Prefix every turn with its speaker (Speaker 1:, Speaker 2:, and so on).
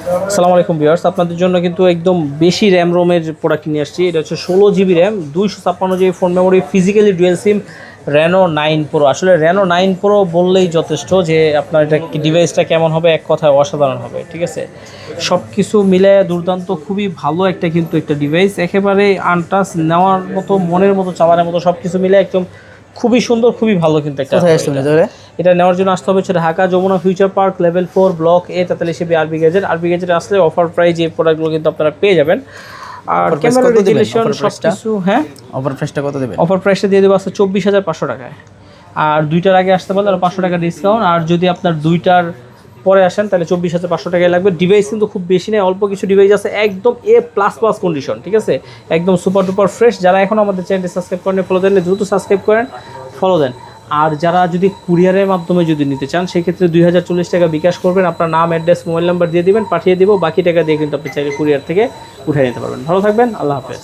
Speaker 1: আসসালামু আলাইকুম ভিউয়ার্স, আপনাদের জন্য কিন্তু একদম বেশি র্যাম রোমের প্রোডাক্ট নিয়ে আসছি। এটা হচ্ছে 16 GB RAM, 256 GB phone memory, physically dual sim, Reno 9 pro. আসলে রেনো 9 প্রো বললেই যথেষ্ট যে আপনার এটা ডিভাইসটা কেমন হবে, এক কথায় অসাধারণ হবে। ঠিক আছে, সব কিছু মিলে দুর্দান্ত, খুবই ভালো একটা কিন্তু একটা ডিভাইস, একেবারে আনটাচ, নেওয়ার মতো, মনের মতো, চালানোর মতো, সব কিছু মিলে একদম খুবই সুন্দর, খুবই ভালো কিন্তু একটা। এটা নেওয়ার জন্য আসতে হবে হচ্ছে Dhaka Jamuna future park level 4 block A 43 আরবি গেজেট আসলে অফার প্রাইস এই প্রোডাক্টগুলো কিন্তু আপনারা পেয়ে যাবেন। আর ক্যামেরা রেজুলেশন সবকিছু, হ্যাঁ
Speaker 2: অফার প্রাইসটা কত দেবেন?
Speaker 1: অফার প্রাইসটা দিয়ে দেবো আজকে 24,500 টাকায়। আর দুইটার আগে আসতে পারলে আর 500 টাকা ডিসকাউন্ট। আর যদি আপনার দুইটার পরে আসেন তাহলে 24,500 টাকায় লাগবে। ডিভাইস কিন্তু খুব বেশি নেই, অল্প কিছু ডিভাইস আছে, একদম A++ কন্ডিশন। ঠিক আছে, একদম সুপার ডুপার ফ্রেশ। যারা এখন আমাদের চ্যানেলটি সাবস্ক্রাইব করেন, ফলো দেন, দ্রুত সাবস্ক্রাইব করেন, ফলো দেন। আর যারা যদি কুরিয়ারের মাধ্যমে যদি নিতে চান সেক্ষেত্রে 2040 টাকা বিকাশ করবেন, আপনার নাম, অ্যাড্রেস, মোবাইল নাম্বার দিয়ে দিবেন, পাঠিয়ে দিব। বাকি টাকা দিয়ে কিন্তু আপনি চাইলে কুরিয়ার থেকে উঠিয়ে নিতে পারবেন। ভালো থাকবেন, আল্লাহ হাফেজ।